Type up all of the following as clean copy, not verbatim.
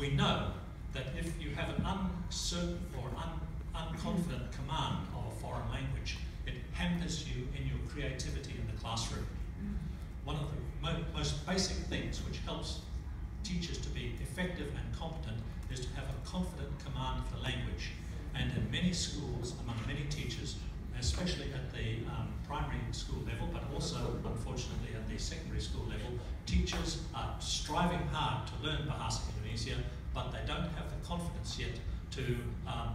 we know that if you have an uncertain or unconfident command of a foreign language, it hampers you in your creativity in the classroom. One of the most basic things which helps teachers to be effective and competent is to have a confident command of the language. And in many schools, among many teachers, especially at the primary school level, but also, unfortunately, at the secondary school level, teachers are striving hard to learn Bahasa Indonesia, but they don't have the confidence yet to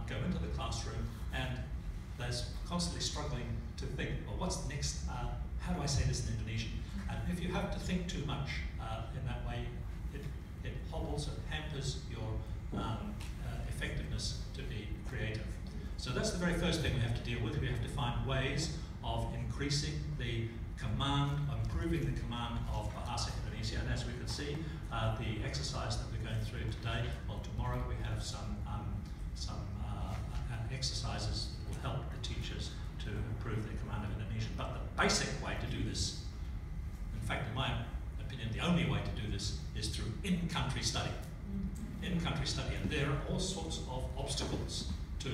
go into the classroom, and they're constantly struggling to think, well, what's the next, how do I say this in Indonesian? And if you have to think too much in that way, it hobbles and hampers your effectiveness to be creative. So that's the very first thing we have to deal with. We have to find ways of increasing the command, improving the command of Bahasa Indonesia. And as we can see, the exercise that we're going through today, well, tomorrow we have some exercises that will help the teachers to improve their command of Indonesian. But the basic way to do this, in fact, in my opinion, the only way to do this is through in-country study. In-country study, and there are all sorts of obstacles to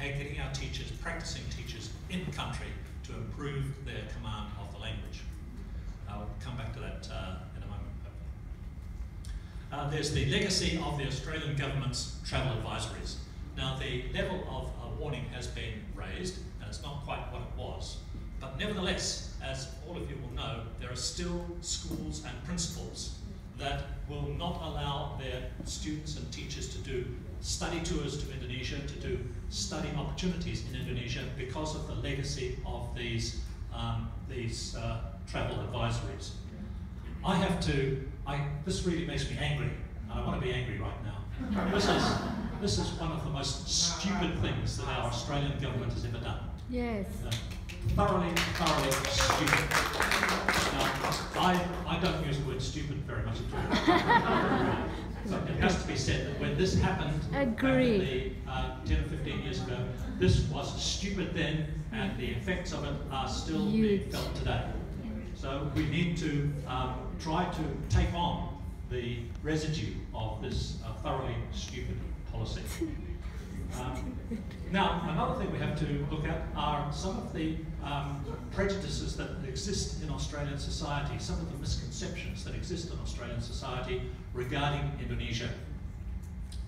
getting our teachers, practicing teachers in-country to improve their command of the language. I'll come back to that in a moment. There's the legacy of the Australian government's travel advisories. Now, the level of warning has been raised, and it's not quite what it was. But nevertheless, as all of you will know, there are still schools and principals that will not allow their students and teachers to do study tours to Indonesia, to do study opportunities in Indonesia because of the legacy of these travel advisories. This really makes me angry, and I want to be angry right now. This is one of the most stupid things that our Australian government has ever done. Yes. Thoroughly stupid. Now, I don't use the word stupid very much at all. So it has to be said that when this happened back in the 10 or 15 years ago, this was stupid then, and the effects of it are still being felt today. So we need to try to take on the residue of this thoroughly stupid policy. Now, another thing we have to look at are some of the prejudices that exist in Australian society, some of the misconceptions that exist in Australian society regarding Indonesia.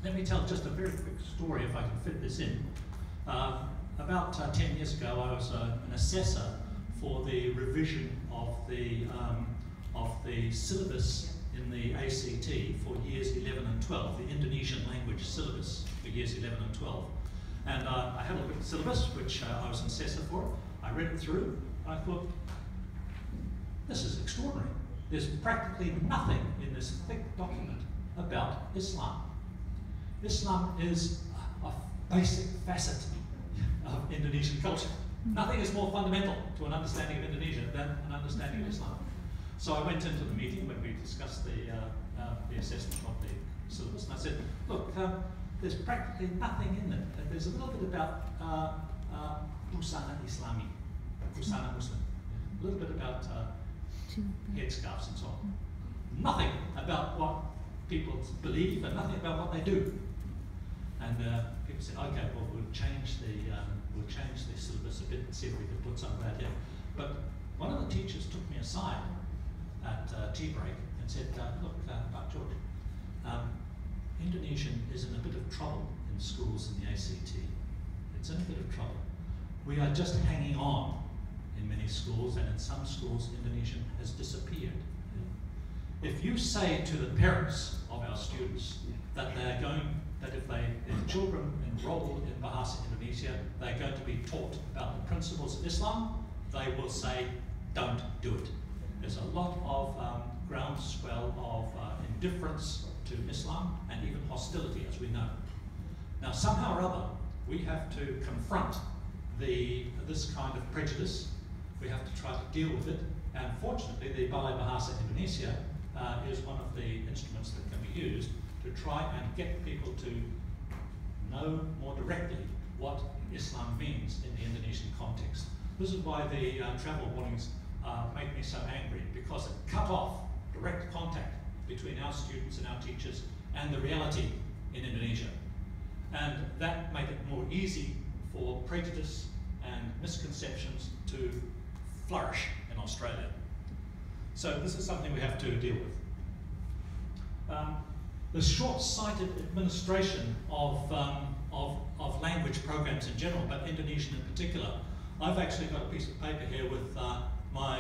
Let me tell just a very quick story if I can fit this in. About 10 years ago, I was an assessor for the revision of the syllabus in the ACT for years 11 and 12, the Indonesian language syllabus for years 11 and 12. And I had a look at the syllabus, which I was an assessor for. I read it through, and I thought, this is extraordinary. There's practically nothing in this thick document about Islam. Islam is a basic facet of Indonesian culture. Nothing is more fundamental to an understanding of Indonesia than an understanding of Islam. So I went into the meeting when we discussed the assessment of the syllabus, and I said, look, there's practically nothing in it. There's a little bit about busana Islami, busana Muslim, a little bit about headscarves and so on. Nothing about what people believe and nothing about what they do. And people said, okay, well, we'll change the syllabus a bit and see if we can put some of that in. But one of the teachers took me aside at tea break and said, look, George, Indonesian is in a bit of trouble in schools in the ACT. It's in a bit of trouble. We are just hanging on in many schools, and in some schools, Indonesian has disappeared. If you say to the parents of our students that if their children enroll in Bahasa Indonesia, they're going to be taught about the principles of Islam, they will say, don't do it. There's a lot of groundswell of indifference to Islam and even hostility, as we know. Now, somehow or other, we have to confront this kind of prejudice. We have to try to deal with it. And fortunately, the Balai Bahasa Indonesia is one of the instruments that can be used to try and get people to know more directly what Islam means in the Indonesian context. This is why the travel warnings make me so angry, because it cut off direct contact between our students and our teachers and the reality in Indonesia. And that made it more easy for prejudice and misconceptions to flourish in Australia. So this is something we have to deal with. The short-sighted administration of language programs in general, but Indonesian in particular. I've actually got a piece of paper here with my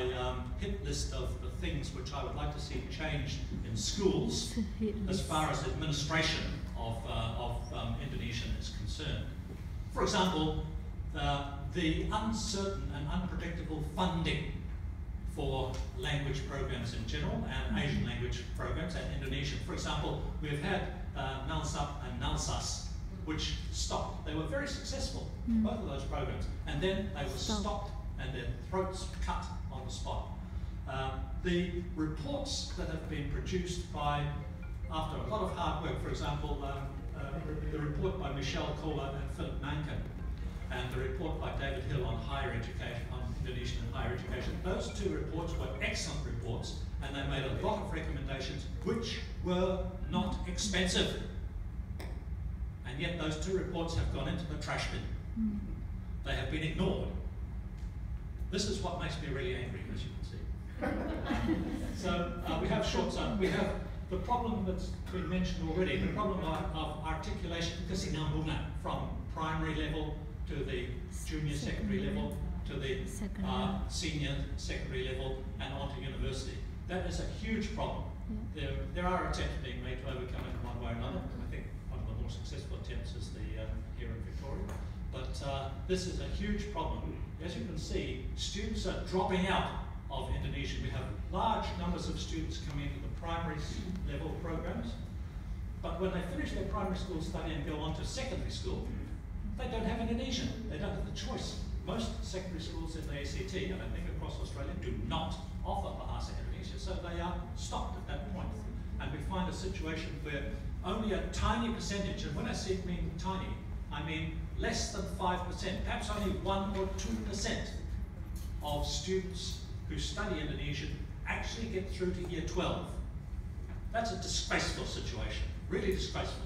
hit list of the things which I would like to see changed in schools as far as administration of Indonesian is concerned. For example, the uncertain and unpredictable funding for language programs in general and Asian language programs and Indonesian. For example, we've had NALSAP and NALSAS, which stopped. They were very successful, both of those programs, and then they were stopped and their throats cut on the spot. The reports that have been produced by, after a lot of hard work, for example, the report by Michelle Kohler and Philip Mankin, and the report by David Hill on higher education, on Indonesian and higher education. Those two reports were excellent reports, and they made a lot of recommendations which were not expensive. And yet those two reports have gone into the trash bin. They have been ignored. This is what makes me really angry, as you can see. So we have short zone. We have the problem that's been mentioned already, the problem of articulation kesinambungan from primary level to the junior secondary level, to the senior secondary level, and on to university. That is a huge problem. Yeah. There are attempts being made to overcome it in one way or another. I think one of the more successful attempts is the here in Victoria. But this is a huge problem. As you can see, students are dropping out of Indonesian. We have large numbers of students coming into the primary level programs, but when they finish their primary school study and go on to secondary school, they don't have Indonesian. They don't have the choice. Most secondary schools in the ACT, and I think across Australia, do not offer Bahasa Indonesia, so they are stopped at that point. And we find a situation where only a tiny percentage, and when I say mean tiny, I mean less than 5%, perhaps only 1 or 2% of students who study Indonesian actually get through to year 12. That's a disgraceful situation, really disgraceful.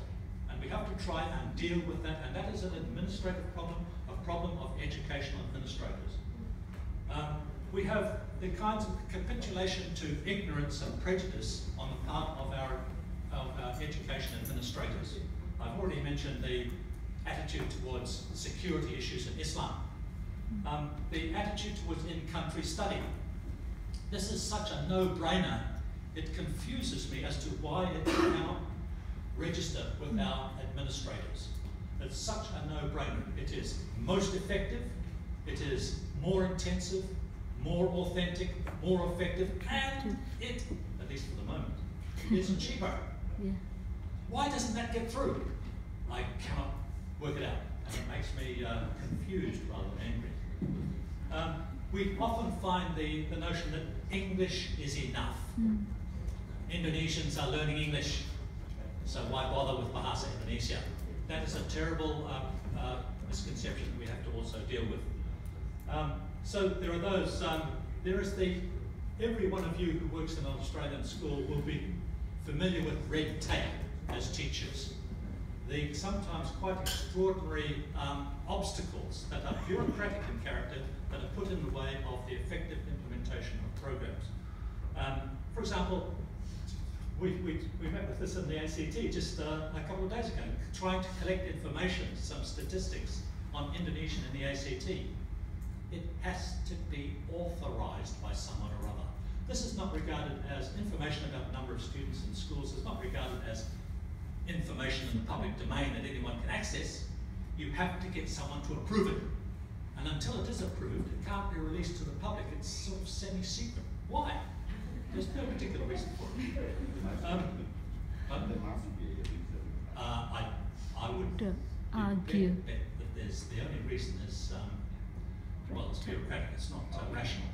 And we have to try and deal with that, and that is an administrative problem, a problem of educational administrators. We have the kinds of capitulation to ignorance and prejudice on the part of our education administrators. I've already mentioned the attitude towards security issues in Islam. The attitude towards in-country study. This is such a no-brainer. It confuses me as to why it cannot register with our administrators. It's such a no-brainer. It is most effective, it is more intensive, more authentic, more effective, and it, at least for the moment, is cheaper. Yeah. Why doesn't that get through? I cannot work it out, and it makes me confused rather than angry. We often find the notion that English is enough. Indonesians are learning English, so why bother with Bahasa Indonesia? That is a terrible misconception that we have to also deal with. So there are those, every one of you who works in an Australian school will be familiar with red tape as teachers. The sometimes quite extraordinary obstacles that are bureaucratic in character that are put in the way of the effective implementation of programs. For example, we met with this in the ACT just a couple of days ago, trying to collect information, some statistics on Indonesian in the ACT. It has to be authorised by someone or other. This is not regarded as information about the number of students in schools. It's not regarded as information in the public domain that anyone can access. You have to get someone to approve it. And until it is approved, it can't be released to the public. It's sort of semi-secret. Why? There's no particular reason for it. I would argue bet that the only reason is, well, it's bureaucratic, it's not rational.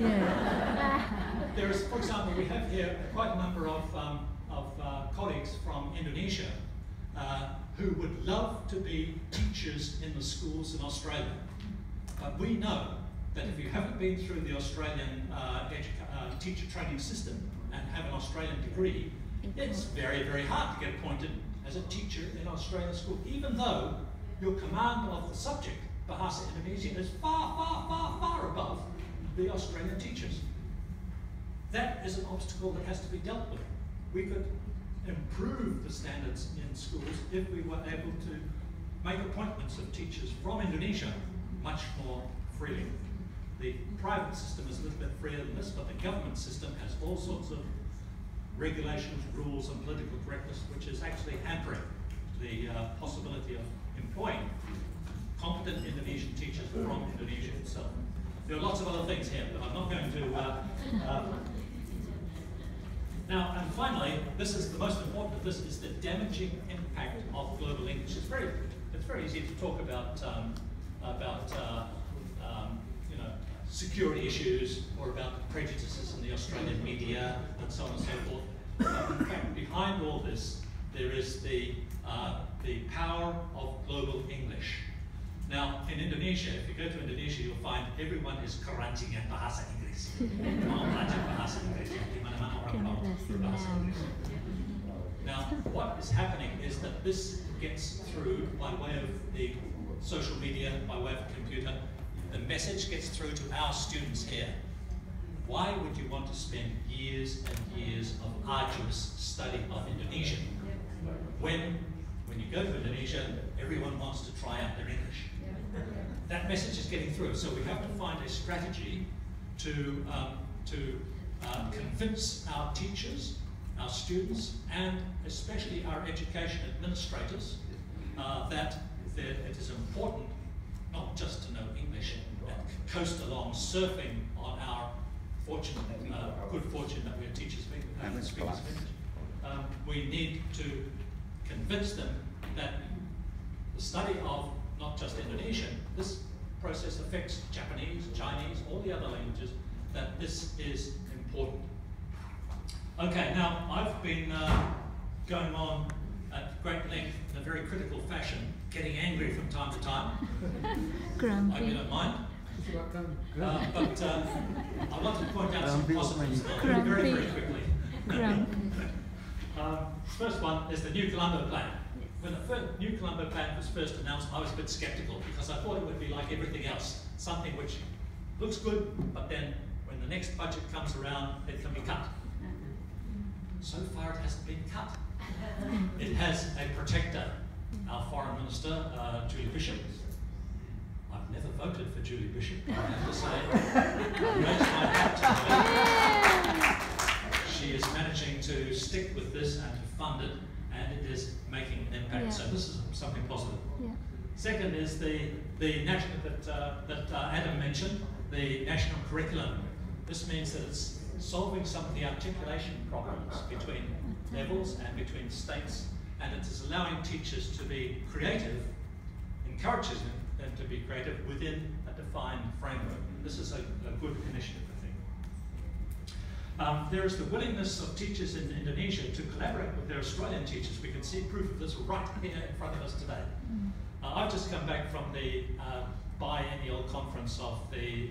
Yeah. There is, for example, we have here quite a number of colleagues from Indonesia who would love to be teachers in the schools in Australia. But we know that if you haven't been through the Australian teacher training system and have an Australian degree, It's very, very hard to get appointed as a teacher in Australian school, even though your command of the subject, Bahasa Indonesia, is far, far, far, far above the Australian teachers. That is an obstacle that has to be dealt with. We could improve the standards in schools if we were able to make appointments of teachers from Indonesia much more freely. The private system is a little bit freer than this, but the government system has all sorts of regulations, rules, and political correctness, which is actually hampering the possibility of employing competent Indonesian teachers from Indonesia itself. There are lots of other things here, but I'm not going to. Now, and finally, this is the most important of this, is the damaging impact of global English. It's very easy to talk about you know, security issues or about prejudices in the Australian media and so on and so forth. But in fact, behind all this, there is the power of global English. Now, in Indonesia, if you go to Indonesia, you'll find everyone is keranjingan bahasa Inggris. Mau belajar bahasa Inggris, di mana-mana orang mau berbahasa Inggris. Now, what is happening is that this gets through by way of the social media, by way of the computer. The message gets through to our students here. Why would you want to spend years and years of arduous study of Indonesian when you go to Indonesia, everyone wants to try out their English? That message is getting through, so we have to find a strategy to convince our teachers, our students, and especially our education administrators that it is important not just to know English and coast along surfing on our good fortune that we're teachers speakers of English. We need to convince them that the study of not just Indonesian, this process affects Japanese, Chinese, all the other languages, that this is important. Okay, now I've been going on at great length in a very critical fashion, getting angry from time to time. I don't mind. But I want to point out some positives very, very quickly. First one is the New Colombo Plan. When the New Colombo Plan was first announced, I was a bit skeptical because I thought it would be like everything else, something which looks good, but then when the next budget comes around, it can be cut. So far, it hasn't been cut. It has a protector, our Foreign Minister, Julie Bishop. I've never voted for Julie Bishop, I have to say. I raised my hat to her. She is managing to stick with this and to fund it, and it is making an impact. Yeah. So this is something positive. Yeah. Second is the national that Adam mentioned, the national curriculum. This means that it's solving some of the articulation problems between levels and between states, and it is allowing teachers to be creative, encourages them to be creative within a defined framework. This is a good initiative, I think. There is the willingness of teachers in Indonesia to collaborate with their Australian teachers. We can see proof of this right here in front of us today. I've just come back from the biennial conference of the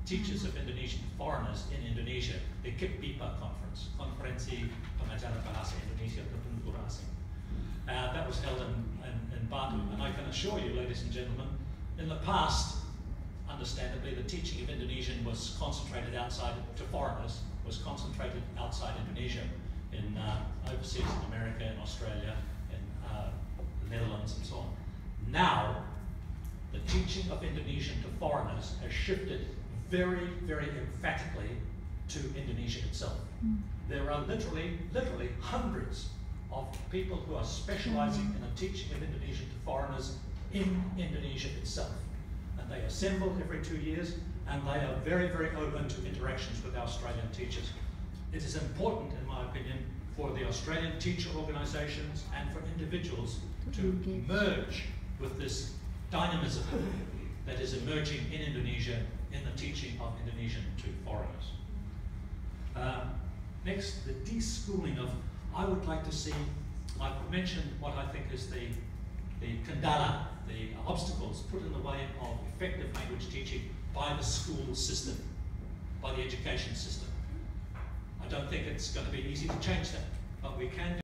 Teachers of Indonesian Foreigners in Indonesia, the KIPBIPA conference, Konferensi Pengajar Bahasa Indonesia Penutur Asing. That was held in Batu, and I can assure you, ladies and gentlemen, in the past, understandably, the teaching of Indonesian was concentrated outside, to foreigners, was concentrated outside Indonesia, in overseas in America, in Australia, in the Netherlands, and so on. Now, the teaching of Indonesian to foreigners has shifted very, very emphatically to Indonesia itself. There are literally hundreds of people who are specializing in the teaching of Indonesian to foreigners in Indonesia itself. And they assemble every 2 years, and they are very, very open to interactions with our Australian teachers. It is important, in my opinion, for the Australian teacher organizations and for individuals to merge with this dynamism that is emerging in Indonesia in the teaching of Indonesian to foreigners. Next, the deschooling of, I would like to see, I've mentioned what I think is the kendala, the obstacles put in the way of effective language teaching by the school system, by the education system. I don't think it's going to be easy to change that, but we can